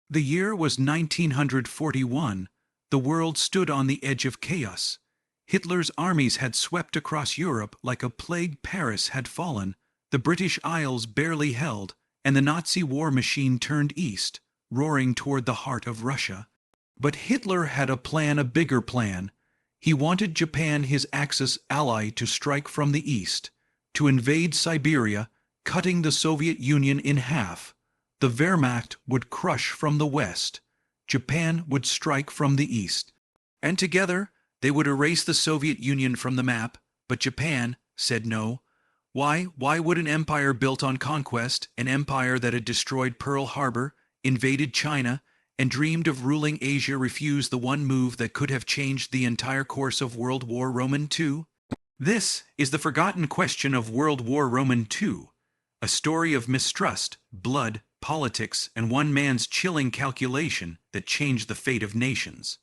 The year was 1941. The world stood on the edge of chaos. Hitler's armies had swept across Europe like a plague. Paris had fallen, the British Isles barely held, and the Nazi war machine turned east, roaring toward the heart of Russia. But Hitler had a plan, a bigger plan. He wanted Japan, his Axis ally, to strike from the east, to invade Siberia, cutting the Soviet Union in half. The Wehrmacht would crush from the west. Japan would strike from the east. And together, they would erase the Soviet Union from the map. But Japan said no. Why would an empire built on conquest, an empire that had destroyed Pearl Harbor, invaded China, and dreamed of ruling Asia, refuse the one move that could have changed the entire course of World War II? This is the forgotten question of World War II, a story of mistrust, blood, politics, and one man's chilling calculation that changed the fate of nations.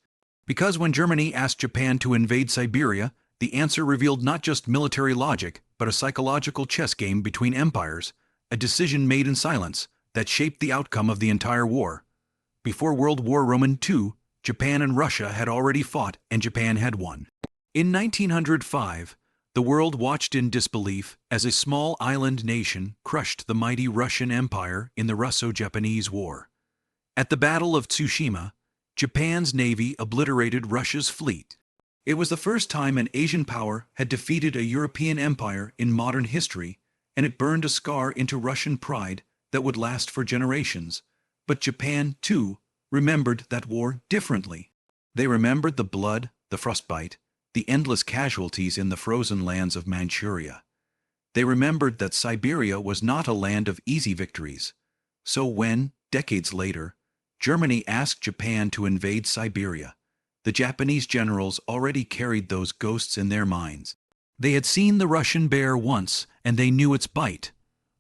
Because when Germany asked Japan to invade Siberia, the answer revealed not just military logic, but a psychological chess game between empires, a decision made in silence that shaped the outcome of the entire war. Before World War II, Japan and Russia had already fought, and Japan had won. In 1905, the world watched in disbelief as a small island nation crushed the mighty Russian Empire in the Russo-Japanese War. At the Battle of Tsushima, Japan's navy obliterated Russia's fleet. It was the first time an Asian power had defeated a European empire in modern history, and it burned a scar into Russian pride that would last for generations. But Japan, too, remembered that war differently. They remembered the blood, the frostbite, the endless casualties in the frozen lands of Manchuria. They remembered that Siberia was not a land of easy victories. So when, decades later, Germany asked Japan to invade Siberia, the Japanese generals already carried those ghosts in their minds. They had seen the Russian bear once, and they knew its bite.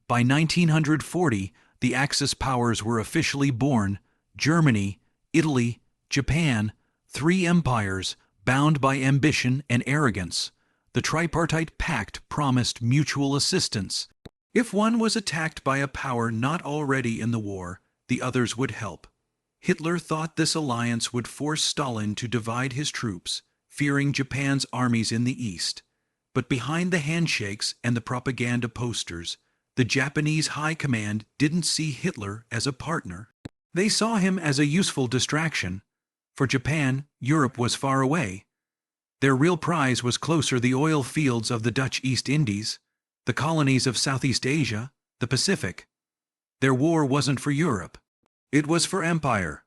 By 1940, the Axis powers were officially born: Germany, Italy, Japan, three empires bound by ambition and arrogance. The tripartite pact promised mutual assistance. If one was attacked by a power not already in the war, the others would help. Hitler thought this alliance would force Stalin to divide his troops, fearing Japan's armies in the east. But behind the handshakes and the propaganda posters, the Japanese high command didn't see Hitler as a partner. They saw him as a useful distraction. For Japan, Europe was far away. Their real prize was closer: the oil fields of the Dutch East Indies, the colonies of Southeast Asia, the Pacific. Their war wasn't for Europe. It was for empire.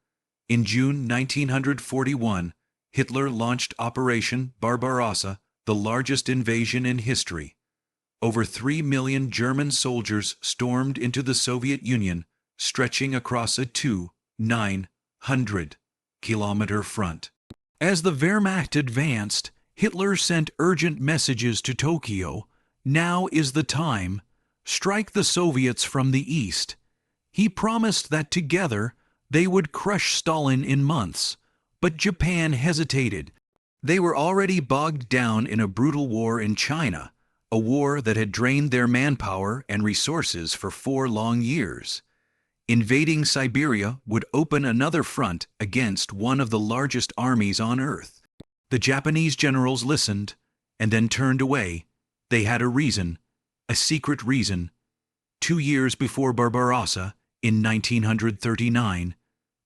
In June 1941, Hitler launched Operation Barbarossa, the largest invasion in history. Over 3 million German soldiers stormed into the Soviet Union, stretching across a 2,900-kilometer front. As the Wehrmacht advanced, Hitler sent urgent messages to Tokyo. Now is the time. Strike the Soviets from the east. He promised that together they would crush Stalin in months. But Japan hesitated. They were already bogged down in a brutal war in China, a war that had drained their manpower and resources for 4 long years. Invading Siberia would open another front against one of the largest armies on Earth. The Japanese generals listened, and then turned away. They had a reason, a secret reason. 2 years before Barbarossa, in 1939,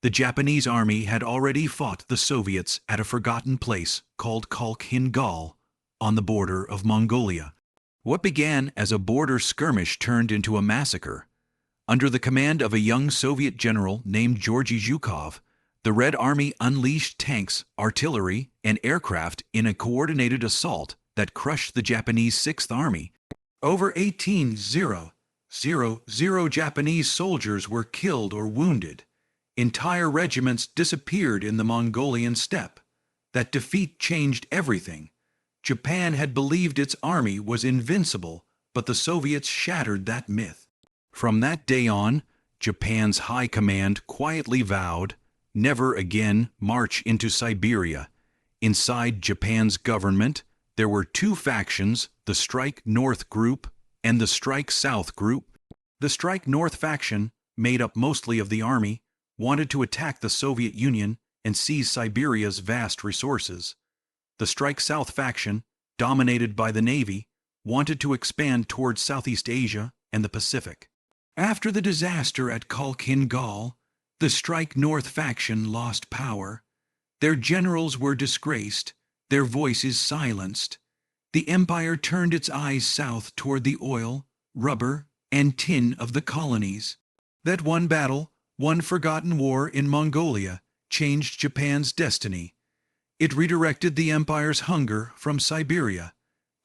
the Japanese army had already fought the Soviets at a forgotten place called Khalkhin-Gol, on the border of Mongolia. What began as a border skirmish turned into a massacre. Under the command of a young Soviet general named Georgy Zhukov, the Red Army unleashed tanks, artillery, and aircraft in a coordinated assault that crushed the Japanese Sixth Army. Over 18,000 Japanese soldiers were killed or wounded. Entire regiments disappeared in the Mongolian steppe. That defeat changed everything. Japan had believed its army was invincible, but the Soviets shattered that myth. From that day on, Japan's high command quietly vowed, never again march into Siberia. Inside Japan's government, there were 2 factions, the Strike North Group and the Strike South Group. The Strike North faction, made up mostly of the army, wanted to attack the Soviet Union and seize Siberia's vast resources. The Strike South faction, dominated by the Navy, wanted to expand towards Southeast Asia and the Pacific. After the disaster at Khalkhin Gol, the Strike North faction lost power. Their generals were disgraced, their voices silenced. The empire turned its eyes south toward the oil, rubber, and tin of the colonies. That one battle, one forgotten war in Mongolia, changed Japan's destiny. It redirected the empire's hunger from Siberia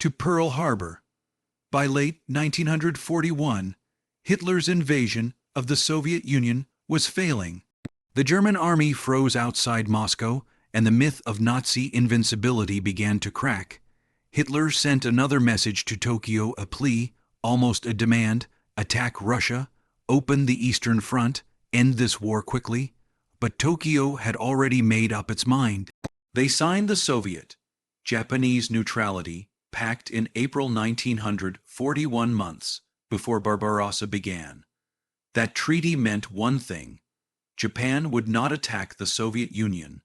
to Pearl Harbor. By late 1941, Hitler's invasion of the Soviet Union was failing. The German army froze outside Moscow, and the myth of Nazi invincibility began to crack. Hitler sent another message to Tokyo, a plea, almost a demand: attack Russia, open the Eastern Front, end this war quickly. But Tokyo had already made up its mind. They signed the Soviet-Japanese Neutrality Pact in April 1900, 41 months before Barbarossa began. That treaty meant one thing: Japan would not attack the Soviet Union,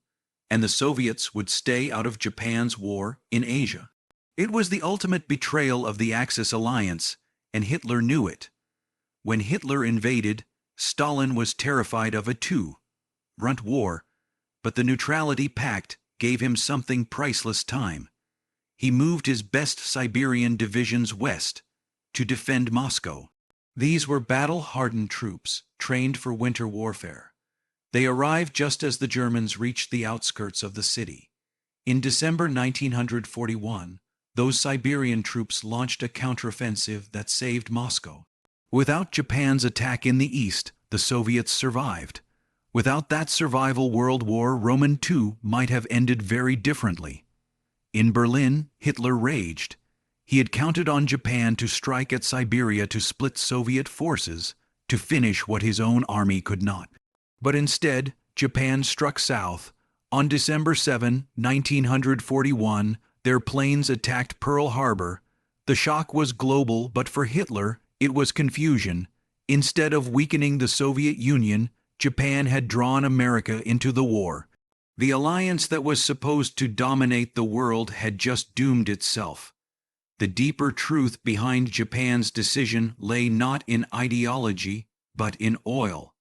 and the Soviets would stay out of Japan's war in Asia. It was the ultimate betrayal of the Axis alliance, and Hitler knew it. When Hitler invaded, Stalin was terrified of a two-front war, but the Neutrality Pact gave him something priceless: time. He moved his best Siberian divisions west to defend Moscow. These were battle-hardened troops, trained for winter warfare. They arrived just as the Germans reached the outskirts of the city. In December 1941, those Siberian troops launched a counteroffensive that saved Moscow. Without Japan's attack in the east, the Soviets survived. Without that survival, World War II might have ended very differently. In Berlin, Hitler raged. He had counted on Japan to strike at Siberia to split Soviet forces, to finish what his own army could not. But instead, Japan struck south. On December 7, 1941, their planes attacked Pearl Harbor. The shock was global, but for Hitler, it was confusion. Instead of weakening the Soviet Union, Japan had drawn America into the war. The alliance that was supposed to dominate the world had just doomed itself. The deeper truth behind Japan's decision lay not in ideology, but in oil.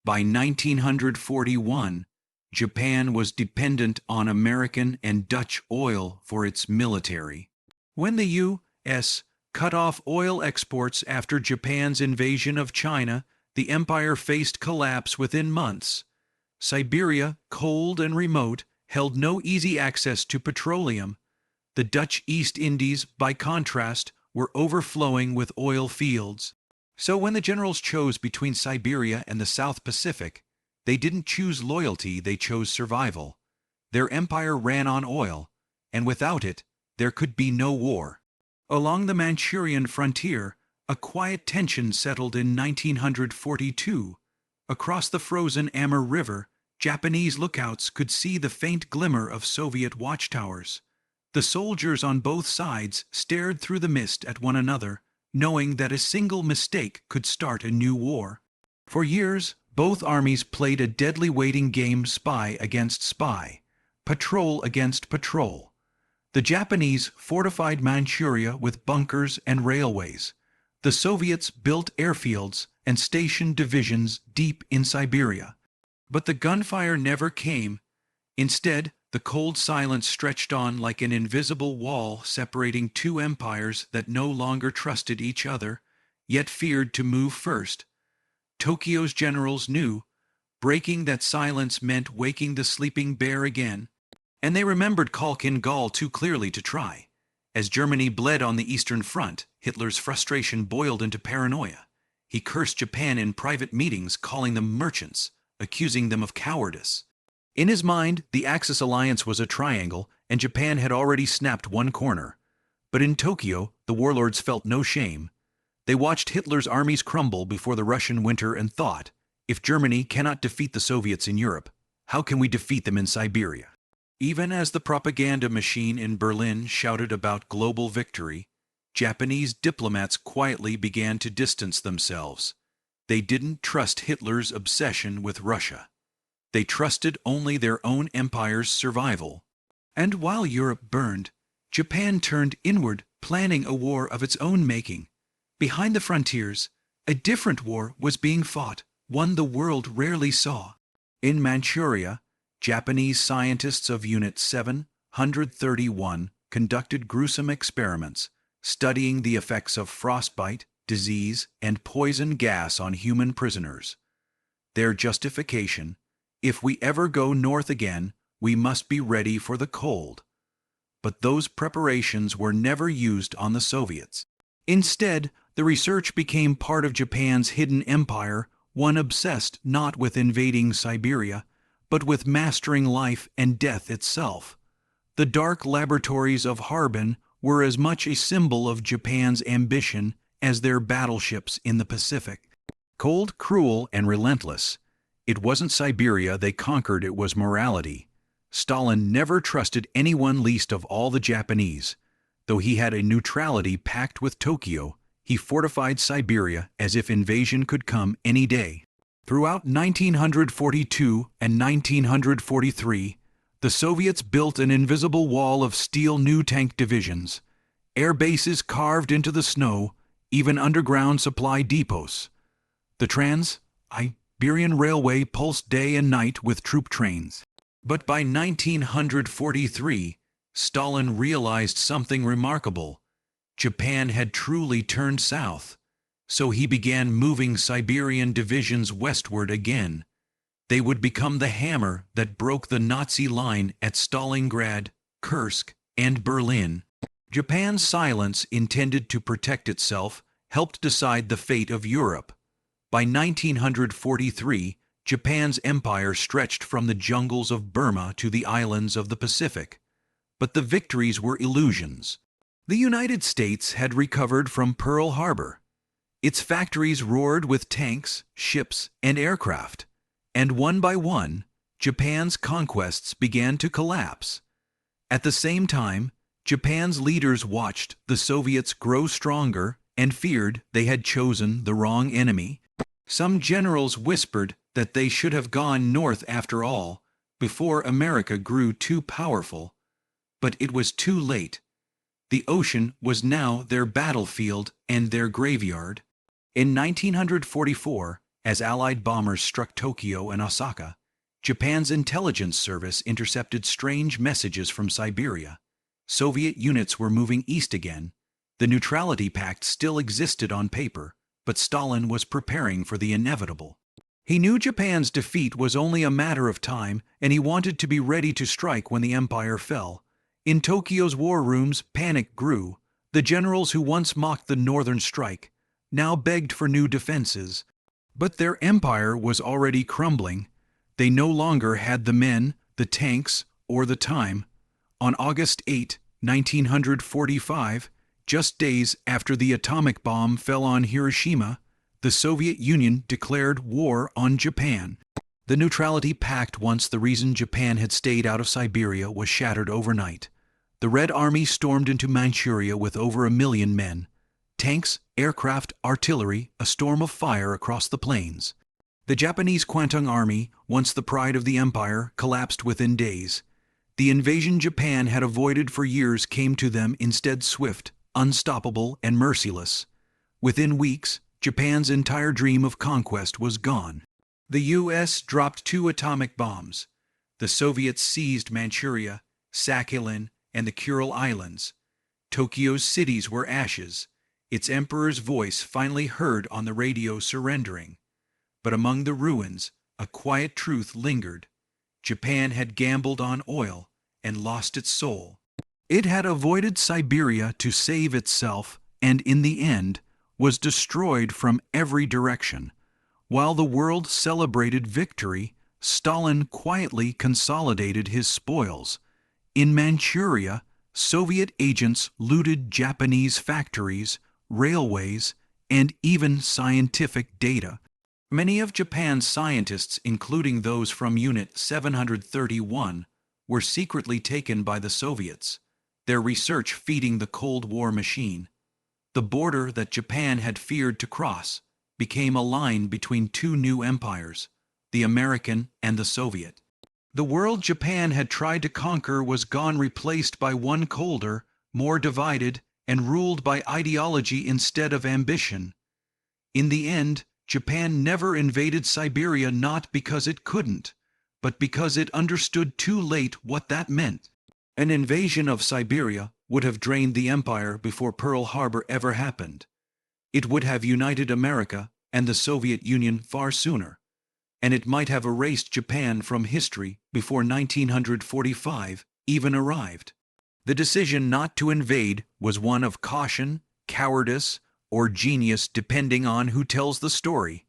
By 1941, Japan was dependent on American and Dutch oil for its military. When the U.S. cut off oil exports after Japan's invasion of China, the empire faced collapse within months. Siberia, cold and remote, held no easy access to petroleum. The Dutch East Indies, by contrast, were overflowing with oil fields. So when the generals chose between Siberia and the South Pacific, they didn't choose loyalty, they chose survival. Their empire ran on oil, and without it, there could be no war. Along the Manchurian frontier, a quiet tension settled in 1942. Across the frozen Amur River, Japanese lookouts could see the faint glimmer of Soviet watchtowers. The soldiers on both sides stared through the mist at one another, knowing that a single mistake could start a new war. For years, both armies played a deadly waiting game: spy against spy, patrol against patrol. The Japanese fortified Manchuria with bunkers and railways. The Soviets built airfields and stationed divisions deep in Siberia. But the gunfire never came. Instead, the cold silence stretched on like an invisible wall separating two empires that no longer trusted each other, yet feared to move first. Tokyo's generals knew. Breaking that silence meant waking the sleeping bear again, and they remembered Khalkhin Gol too clearly to try. As Germany bled on the Eastern Front, Hitler's frustration boiled into paranoia. He cursed Japan in private meetings, calling them merchants, accusing them of cowardice. In his mind, the Axis alliance was a triangle, and Japan had already snapped one corner. But in Tokyo, the warlords felt no shame. They watched Hitler's armies crumble before the Russian winter and thought, if Germany cannot defeat the Soviets in Europe, how can we defeat them in Siberia? Even as the propaganda machine in Berlin shouted about global victory, Japanese diplomats quietly began to distance themselves. They didn't trust Hitler's obsession with Russia. They trusted only their own empire's survival. And while Europe burned, Japan turned inward, planning a war of its own making. Behind the frontiers, a different war was being fought, one the world rarely saw. In Manchuria, Japanese scientists of Unit 731 conducted gruesome experiments, studying the effects of frostbite, disease, and poison gas on human prisoners. Their justification: if we ever go north again, we must be ready for the cold. But those preparations were never used on the Soviets. Instead, the research became part of Japan's hidden empire, one obsessed not with invading Siberia, but with mastering life and death itself. The dark laboratories of Harbin were as much a symbol of Japan's ambition as their battleships in the Pacific. Cold, cruel, and relentless, it wasn't Siberia they conquered, it was morality. Stalin never trusted anyone, least of all the Japanese. Though he had a neutrality pact with Tokyo, he fortified Siberia as if invasion could come any day. Throughout 1942 and 1943, the Soviets built an invisible wall of steel, new tank divisions, air bases carved into the snow, even underground supply depots. The Trans-Siberian Railway pulsed day and night with troop trains. But by 1943, Stalin realized something remarkable. Japan had truly turned south, so he began moving Siberian divisions westward again. They would become the hammer that broke the Nazi line at Stalingrad, Kursk, and Berlin. Japan's silence, intended to protect itself, helped decide the fate of Europe. By 1943, Japan's empire stretched from the jungles of Burma to the islands of the Pacific. But the victories were illusions. The United States had recovered from Pearl Harbor. Its factories roared with tanks, ships, and aircraft. And one by one, Japan's conquests began to collapse. At the same time, Japan's leaders watched the Soviets grow stronger and feared they had chosen the wrong enemy. Some generals whispered that they should have gone north after all, before America grew too powerful. But it was too late. The ocean was now their battlefield and their graveyard. In 1944, as Allied bombers struck Tokyo and Osaka, Japan's intelligence service intercepted strange messages from Siberia. Soviet units were moving east again. The neutrality pact still existed on paper, but Stalin was preparing for the inevitable. He knew Japan's defeat was only a matter of time, and he wanted to be ready to strike when the empire fell. In Tokyo's war rooms, panic grew. The generals who once mocked the northern strike now begged for new defenses. But their empire was already crumbling. They no longer had the men, the tanks, or the time. On August 8, 1945, just days after the atomic bomb fell on Hiroshima, the Soviet Union declared war on Japan. The neutrality pact, once the reason Japan had stayed out of Siberia, was shattered overnight. The Red Army stormed into Manchuria with over 1 million men. Tanks, aircraft, artillery, a storm of fire across the plains. The Japanese Kwantung Army, once the pride of the empire, collapsed within days. The invasion Japan had avoided for years came to them instead, swift, unstoppable, and merciless. Within weeks, Japan's entire dream of conquest was gone. The U.S. dropped 2 atomic bombs. The Soviets seized Manchuria, Sakhalin, and the Kuril Islands. Tokyo's cities were ashes, its emperor's voice finally heard on the radio surrendering. But among the ruins, a quiet truth lingered. Japan had gambled on oil and lost its soul. It had avoided Siberia to save itself, and in the end, was destroyed from every direction. While the world celebrated victory, Stalin quietly consolidated his spoils. In Manchuria, Soviet agents looted Japanese factories, railways, and even scientific data. Many of Japan's scientists, including those from Unit 731, were secretly taken by the Soviets, their research feeding the Cold War machine. The border that Japan had feared to cross became a line between two new empires, the American and the Soviet. The world Japan had tried to conquer was gone, replaced by one colder, more divided, and ruled by ideology instead of ambition. In the end, Japan never invaded Siberia, not because it couldn't, but because it understood too late what that meant. An invasion of Siberia would have drained the empire before Pearl Harbor ever happened. It would have united America and the Soviet Union far sooner, and it might have erased Japan from history before 1945 even arrived. The decision not to invade was one of caution, cowardice, or genius, depending on who tells the story.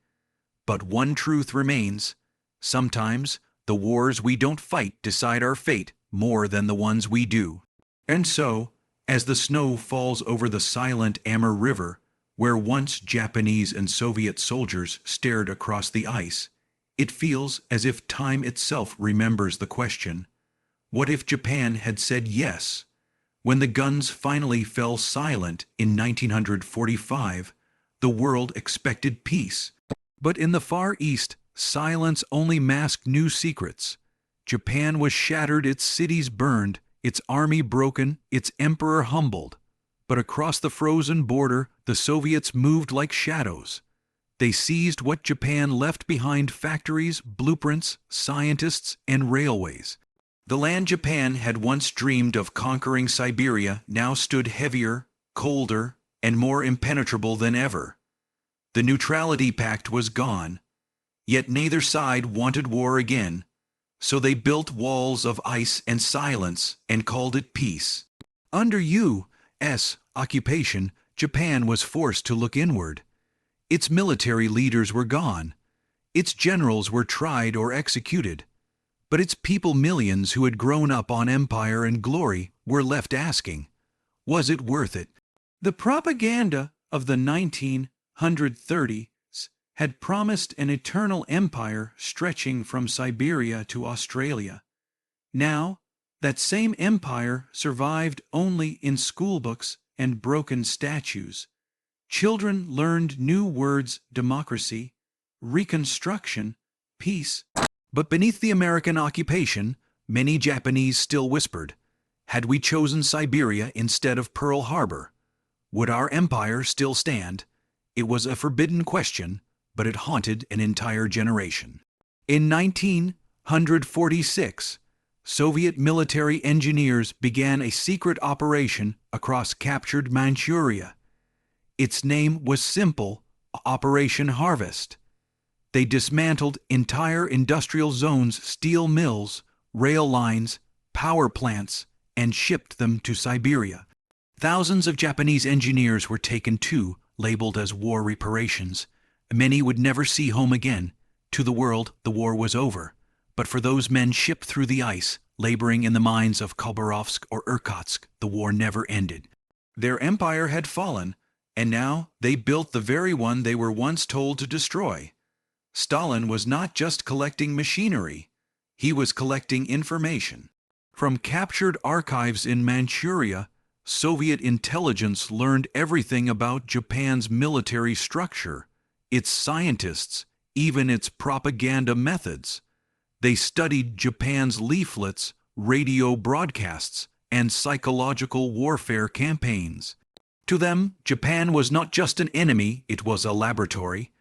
But one truth remains: sometimes the wars we don't fight decide our fate more than the ones we do. And so, as the snow falls over the silent Amur River, where once Japanese and Soviet soldiers stared across the ice, it feels as if time itself remembers the question, what if Japan had said yes? When the guns finally fell silent in 1945, the world expected peace. But in the Far East, silence only masked new secrets. Japan was shattered, its cities burned, its army broken, its emperor humbled. But across the frozen border, the Soviets moved like shadows. They seized what Japan left behind: factories, blueprints, scientists, and railways. The land Japan had once dreamed of conquering, Siberia, now stood heavier, colder, and more impenetrable than ever. The neutrality pact was gone, yet neither side wanted war again, so they built walls of ice and silence and called it peace. Under U.S. occupation, Japan was forced to look inward. Its military leaders were gone. Its generals were tried or executed. But its people, millions who had grown up on empire and glory, were left asking, was it worth it? The propaganda of the 1930s had promised an eternal empire stretching from Siberia to Australia. Now, that same empire survived only in schoolbooks and broken statues. Children learned new words: democracy, reconstruction, peace. But beneath the American occupation, many Japanese still whispered, had we chosen Siberia instead of Pearl Harbor, would our empire still stand? It was a forbidden question, but it haunted an entire generation. In 1946, Soviet military engineers began a secret operation across captured Manchuria. Its name was simple: Operation Harvest. They dismantled entire industrial zones, steel mills, rail lines, power plants, and shipped them to Siberia. Thousands of Japanese engineers were taken too, labeled as war reparations. Many would never see home again. To the world, the war was over. But for those men shipped through the ice, laboring in the mines of Khabarovsk or Irkutsk, the war never ended. Their empire had fallen, and now they built the very one they were once told to destroy. Stalin was not just collecting machinery, he was collecting information. From captured archives in Manchuria, Soviet intelligence learned everything about Japan's military structure, its scientists, even its propaganda methods. They studied Japan's leaflets, radio broadcasts, and psychological warfare campaigns. To them, Japan was not just an enemy, it was a laboratory.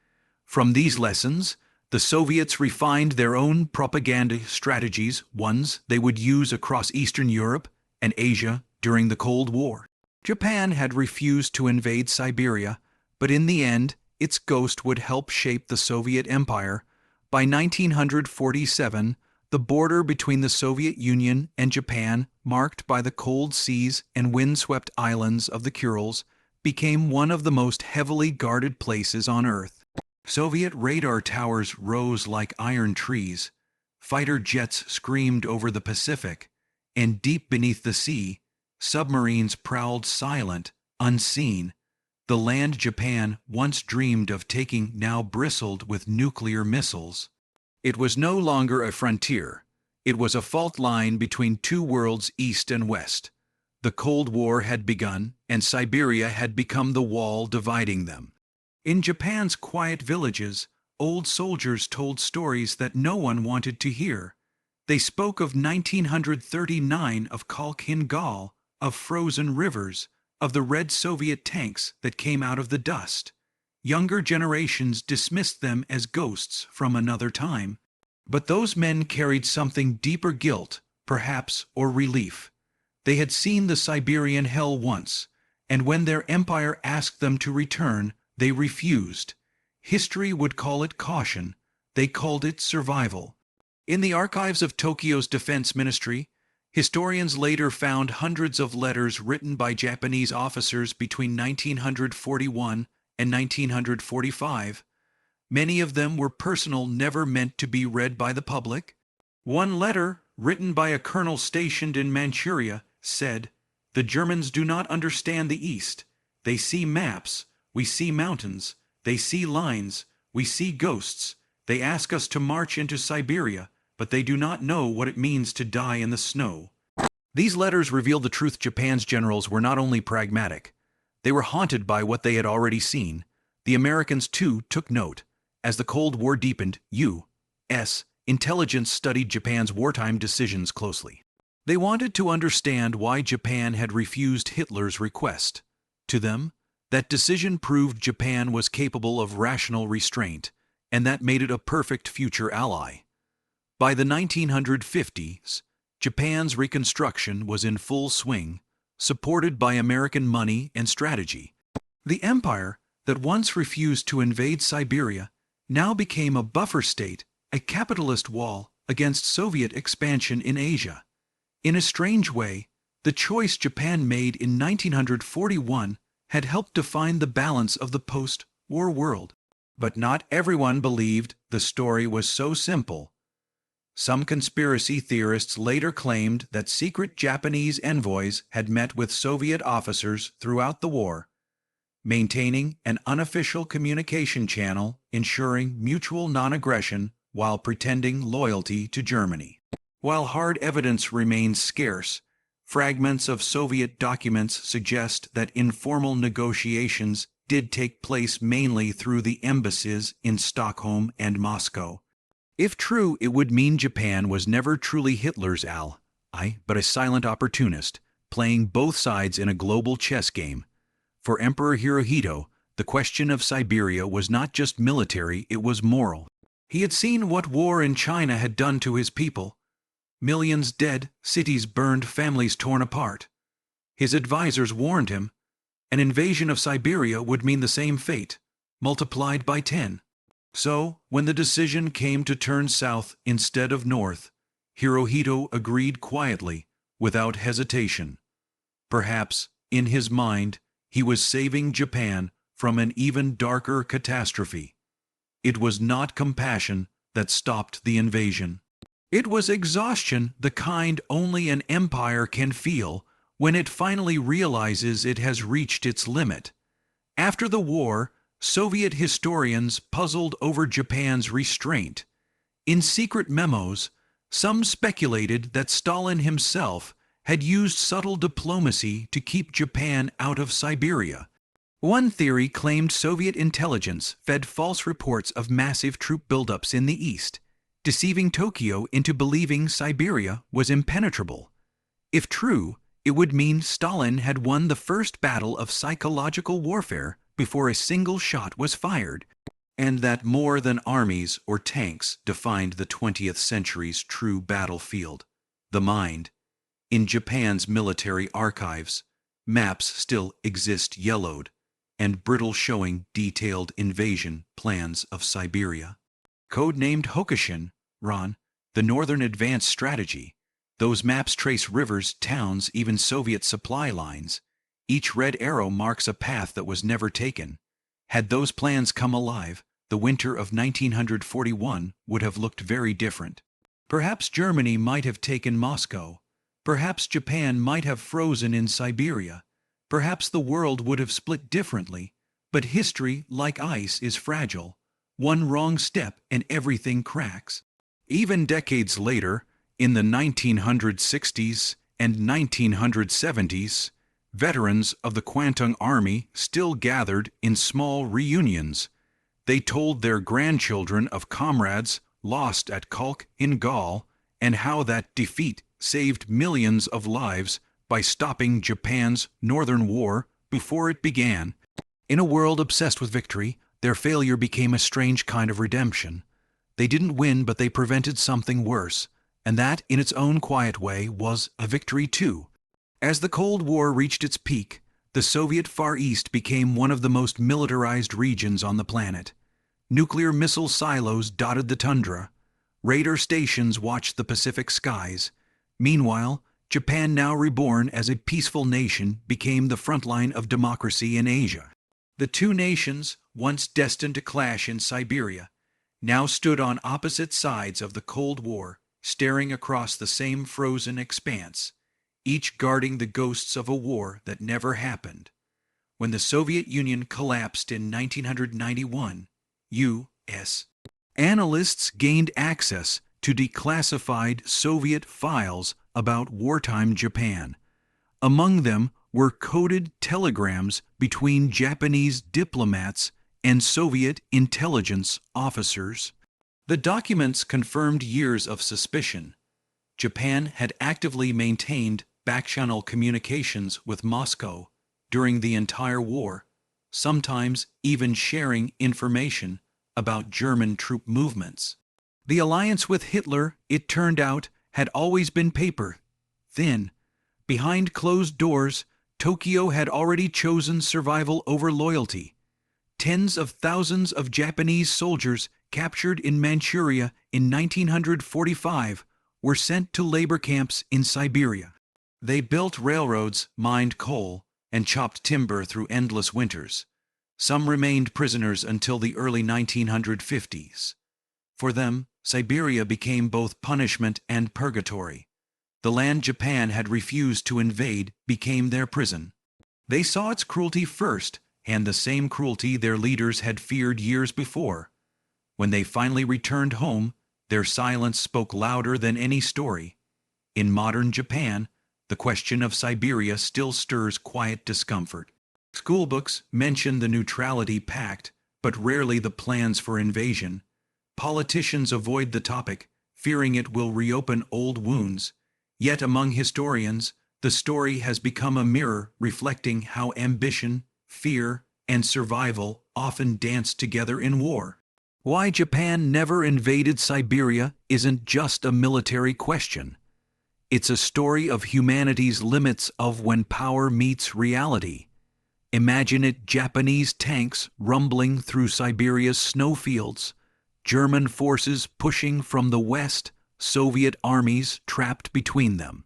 From these lessons, the Soviets refined their own propaganda strategies, ones they would use across Eastern Europe and Asia during the Cold War. Japan had refused to invade Siberia, but in the end, its ghost would help shape the Soviet Empire. By 1947, the border between the Soviet Union and Japan, marked by the cold seas and windswept islands of the Kurils, became one of the most heavily guarded places on Earth. Soviet radar towers rose like iron trees, fighter jets screamed over the Pacific, and deep beneath the sea, submarines prowled silent, unseen. The land Japan once dreamed of taking now bristled with nuclear missiles. It was no longer a frontier. It was a fault line between two worlds, east and west. The Cold War had begun, and Siberia had become the wall dividing them. In Japan's quiet villages, old soldiers told stories that no one wanted to hear. They spoke of 1939, of Kalk-Hingal, of frozen rivers, of the red Soviet tanks that came out of the dust. Younger generations dismissed them as ghosts from another time. But those men carried something deeper: guilt, perhaps, or relief. They had seen the Siberian hell once, and when their empire asked them to return, they refused. History would call it caution. They called it survival. In the archives of Tokyo's defense ministry, historians later found hundreds of letters written by Japanese officers between 1941 and 1945. Many of them were personal, never meant to be read by the public. One letter, written by a colonel stationed in Manchuria, said, "The Germans do not understand the East. They see maps, we see mountains. They see lines, we see ghosts. They ask us to march into Siberia, but they do not know what it means to die in the snow." These letters revealed the truth: Japan's generals were not only pragmatic, they were haunted by what they had already seen. The Americans, too, took note. As the Cold War deepened, U.S. intelligence studied Japan's wartime decisions closely. They wanted to understand why Japan had refused Hitler's request. To them, that decision proved Japan was capable of rational restraint, and that made it a perfect future ally. By the 1950s, Japan's reconstruction was in full swing, supported by American money and strategy. The empire that once refused to invade Siberia now became a buffer state, a capitalist wall against Soviet expansion in Asia. In a strange way, the choice Japan made in 1941 had helped define the balance of the post-war world. But not everyone believed the story was so simple. Some conspiracy theorists later claimed that secret Japanese envoys had met with Soviet officers throughout the war, maintaining an unofficial communication channel, ensuring mutual non-aggression while pretending loyalty to Germany. While hard evidence remains scarce, fragments of Soviet documents suggest that informal negotiations did take place mainly through the embassies in Stockholm and Moscow. If true, it would mean Japan was never truly Hitler's ally, but a silent opportunist, playing both sides in a global chess game. For Emperor Hirohito, the question of Siberia was not just military, it was moral. He had seen what war in China had done to his people. Millions dead, cities burned, families torn apart. His advisors warned him, an invasion of Siberia would mean the same fate, multiplied by 10. So, when the decision came to turn south instead of north, Hirohito agreed quietly, without hesitation. Perhaps, in his mind, he was saving Japan from an even darker catastrophe. It was not compassion that stopped the invasion. It was exhaustion, the kind only an empire can feel when it finally realizes it has reached its limit. After the war, Soviet historians puzzled over Japan's restraint. In secret memos, some speculated that Stalin himself had used subtle diplomacy to keep Japan out of Siberia. One theory claimed Soviet intelligence fed false reports of massive troop buildups in the east, deceiving Tokyo into believing Siberia was impenetrable. If true, it would mean Stalin had won the first battle of psychological warfare before a single shot was fired, and that more than armies or tanks defined the 20th century's true battlefield: the mind. In Japan's military archives, maps still exist, yellowed and brittle, showing detailed invasion plans of Siberia. Codenamed Hokushin, Ron, the Northern Advance Strategy. Those maps trace rivers, towns, even Soviet supply lines. Each red arrow marks a path that was never taken. Had those plans come alive, the winter of 1941 would have looked very different. Perhaps Germany might have taken Moscow. Perhaps Japan might have frozen in Siberia. Perhaps the world would have split differently. But history, like ice, is fragile. One wrong step and everything cracks. Even decades later, in the 1960s and 1970s, Veterans of the Kwantung Army still gathered in small reunions. They told their grandchildren of comrades lost at Kalk in Gaul and how that defeat saved millions of lives by stopping Japan's Northern War before it began. In a world obsessed with victory, their failure became a strange kind of redemption. They didn't win, but they prevented something worse, and that, in its own quiet way, was a victory too. As the Cold War reached its peak, the Soviet Far East became one of the most militarized regions on the planet. Nuclear missile silos dotted the tundra. Radar stations watched the Pacific skies. Meanwhile, Japan, now reborn as a peaceful nation, became the front line of democracy in Asia. The two nations, once destined to clash in Siberia, now stood on opposite sides of the Cold War, staring across the same frozen expanse, each guarding the ghosts of a war that never happened. When the Soviet Union collapsed in 1991, U.S. analysts gained access to declassified Soviet files about wartime Japan. Among them were coded telegrams between Japanese diplomats and Soviet intelligence officers. The documents confirmed years of suspicion. Japan had actively maintained back-channel communications with Moscow during the entire war, sometimes even sharing information about German troop movements. The alliance with Hitler, it turned out, had always been paper thin. Behind closed doors, Tokyo had already chosen survival over loyalty. Tens of thousands of Japanese soldiers captured in Manchuria in 1945 were sent to labor camps in Siberia. They built railroads, mined coal, and chopped timber through endless winters. Some remained prisoners until the early 1950s. For them, Siberia became both punishment and purgatory. The land Japan had refused to invade became their prison. They saw its cruelty first, and the same cruelty their leaders had feared years before. When they finally returned home, their silence spoke louder than any story. In modern Japan, the question of Siberia still stirs quiet discomfort. Schoolbooks mention the neutrality pact, but rarely the plans for invasion. Politicians avoid the topic, fearing it will reopen old wounds. Yet among historians, the story has become a mirror reflecting how ambition, fear, and survival often dance together in war. Why Japan never invaded Siberia isn't just a military question. It's a story of humanity's limits of when power meets reality. Imagine it: Japanese tanks rumbling through Siberia's snowfields, German forces pushing from the west, Soviet armies trapped between them.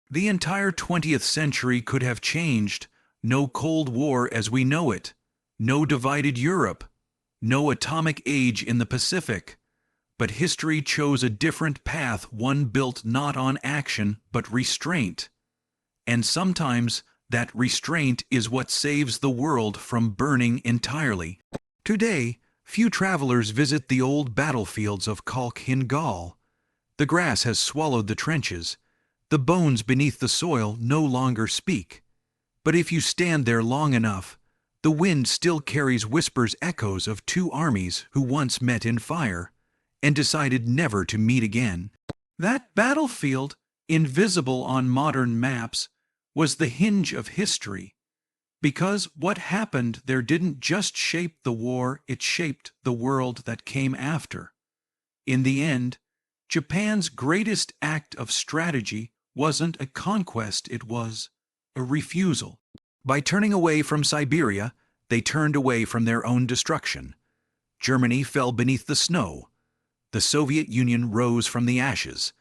The entire 20th century could have changed. No Cold War as we know it, no divided Europe, no atomic age in the Pacific. But history chose a different path, one built not on action but restraint. And sometimes that restraint is what saves the world from burning entirely. Today, few travelers visit the old battlefields of Kalk in Gaul. The grass has swallowed the trenches. The bones beneath the soil no longer speak. But if you stand there long enough, the wind still carries whispers, echoes of two armies who once met in fire and decided never to meet again. That battlefield, invisible on modern maps, was the hinge of history. Because what happened there didn't just shape the war, it shaped the world that came after. In the end, Japan's greatest act of strategy wasn't a conquest, it was a refusal. By turning away from Siberia, they turned away from their own destruction. Germany fell beneath the snow. The Soviet Union rose from the ashes,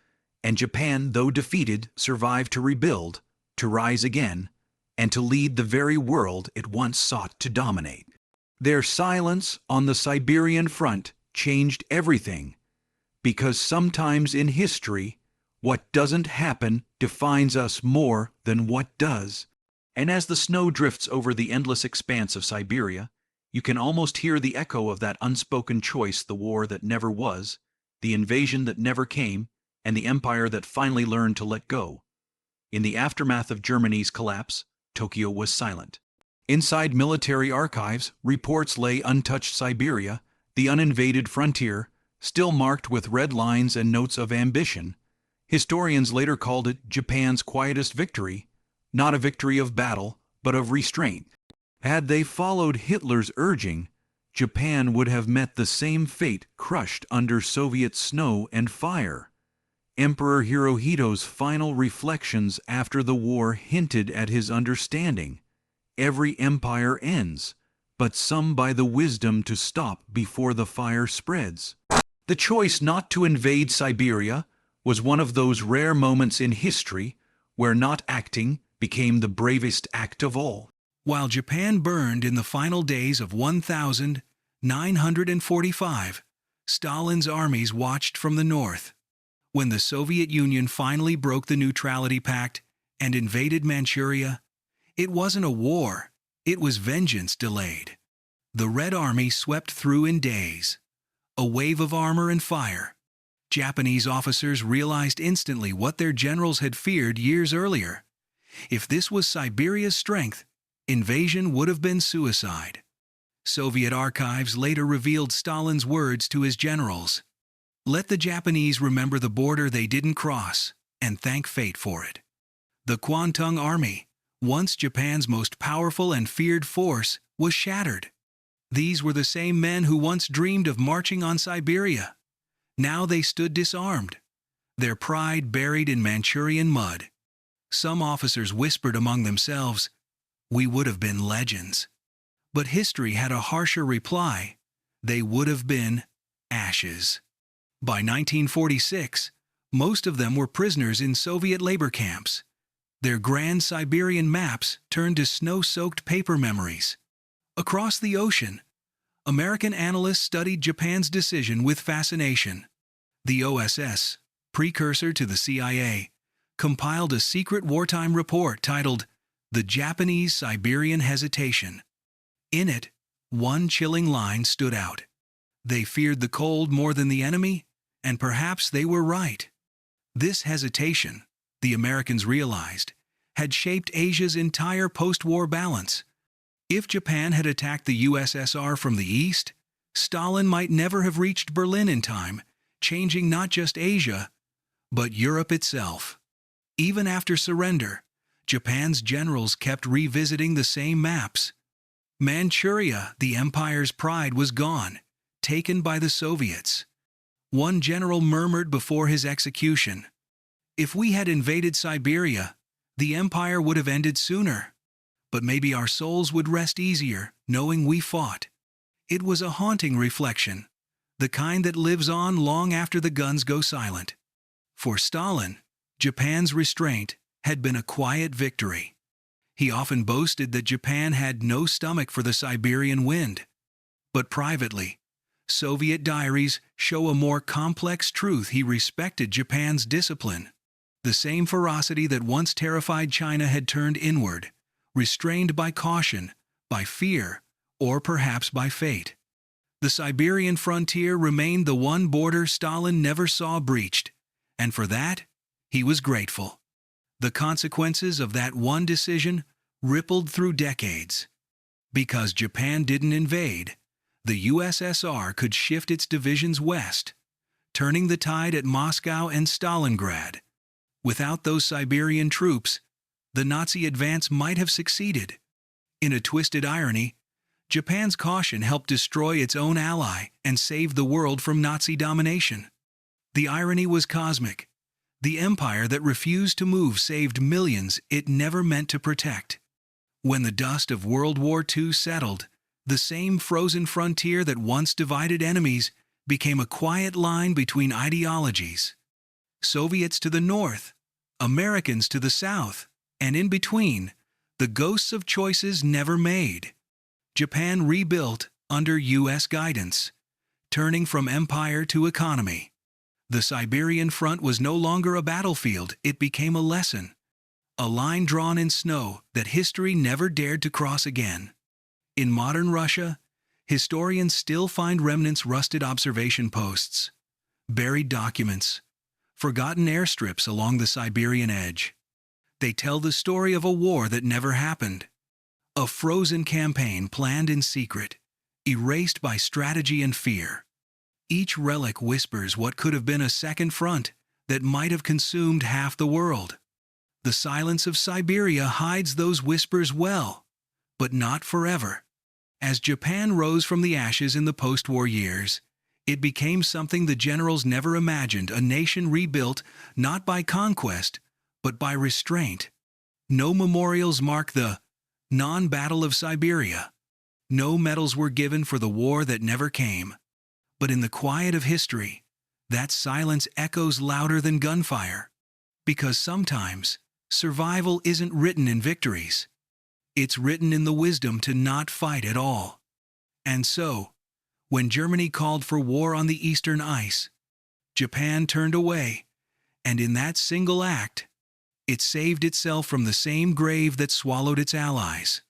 and Japan, though defeated, survived to rebuild, to rise again, and to lead the very world it once sought to dominate. Their silence on the Siberian front changed everything, because sometimes in history, what doesn't happen defines us more than what does. And as the snow drifts over the endless expanse of Siberia, you can almost hear the echo of that unspoken choice: the war that never was, the invasion that never came, and the empire that finally learned to let go. In the aftermath of Germany's collapse, Tokyo was silent. Inside military archives, reports lay untouched Siberia, the uninvaded frontier, still marked with red lines and notes of ambition. Historians later called it Japan's quietest victory, not a victory of battle, but of restraint. Had they followed Hitler's urging, Japan would have met the same fate, crushed under Soviet snow and fire. Emperor Hirohito's final reflections after the war hinted at his understanding. Every empire ends, but some by the wisdom to stop before the fire spreads. The choice not to invade Siberia was one of those rare moments in history where not acting became the bravest act of all. While Japan burned in the final days of 1945, Stalin's armies watched from the north. When the Soviet Union finally broke the neutrality pact and invaded Manchuria, it wasn't a war, it was vengeance delayed. The Red Army swept through in days, a wave of armor and fire. Japanese officers realized instantly what their generals had feared years earlier. If this was Siberia's strength, invasion would have been suicide. Soviet archives later revealed Stalin's words to his generals. Let the Japanese remember the border they didn't cross, and thank fate for it. The Kwantung Army, once Japan's most powerful and feared force, was shattered. These were the same men who once dreamed of marching on Siberia. Now they stood disarmed, their pride buried in Manchurian mud. Some officers whispered among themselves, "We would have been legends." But history had a harsher reply. They would have been ashes. By 1946, most of them were prisoners in Soviet labor camps. Their grand Siberian maps turned to snow-soaked paper memories. Across the ocean, American analysts studied Japan's decision with fascination. The OSS, precursor to the CIA, compiled a secret wartime report titled The Japanese Siberian Hesitation. In it, one chilling line stood out. They feared the cold more than the enemy, and perhaps they were right. This hesitation, the Americans realized, had shaped Asia's entire post-war balance. If Japan had attacked the USSR from the east, Stalin might never have reached Berlin in time, changing not just Asia, but Europe itself. Even after surrender, Japan's generals kept revisiting the same maps. Manchuria, the empire's pride, was gone, taken by the Soviets. One general murmured before his execution, "If we had invaded Siberia, the empire would have ended sooner. But maybe our souls would rest easier, knowing we fought." It was a haunting reflection, the kind that lives on long after the guns go silent. For Stalin, Japan's restraint had been a quiet victory. He often boasted that Japan had no stomach for the Siberian wind. But privately, Soviet diaries show a more complex truth: he respected Japan's discipline. The same ferocity that once terrified China had turned inward, restrained by caution, by fear, or perhaps by fate. The Siberian frontier remained the one border Stalin never saw breached, and for that, he was grateful. The consequences of that one decision rippled through decades. Because Japan didn't invade, the USSR could shift its divisions west, turning the tide at Moscow and Stalingrad. Without those Siberian troops, the Nazi advance might have succeeded. In a twisted irony, Japan's caution helped destroy its own ally and save the world from Nazi domination. The irony was cosmic. The empire that refused to move saved millions it never meant to protect. When the dust of World War II settled, the same frozen frontier that once divided enemies became a quiet line between ideologies. Soviets to the north, Americans to the south, and in between, the ghosts of choices never made. Japan rebuilt under U.S. guidance, turning from empire to economy. The Siberian front was no longer a battlefield, it became a lesson. A line drawn in snow that history never dared to cross again. In modern Russia, historians still find remnants: rusted observation posts, buried documents, forgotten airstrips along the Siberian edge. They tell the story of a war that never happened. A frozen campaign planned in secret, erased by strategy and fear. Each relic whispers what could have been a second front that might have consumed half the world. The silence of Siberia hides those whispers well, but not forever. As Japan rose from the ashes in the post-war years, it became something the generals never imagined, a nation rebuilt not by conquest, but by restraint. No memorials mark the non-battle of Siberia. No medals were given for the war that never came. But in the quiet of history, that silence echoes louder than gunfire. Because sometimes, survival isn't written in victories. It's written in the wisdom to not fight at all. And so, when Germany called for war on the eastern ice, Japan turned away, and in that single act, it saved itself from the same grave that swallowed its allies.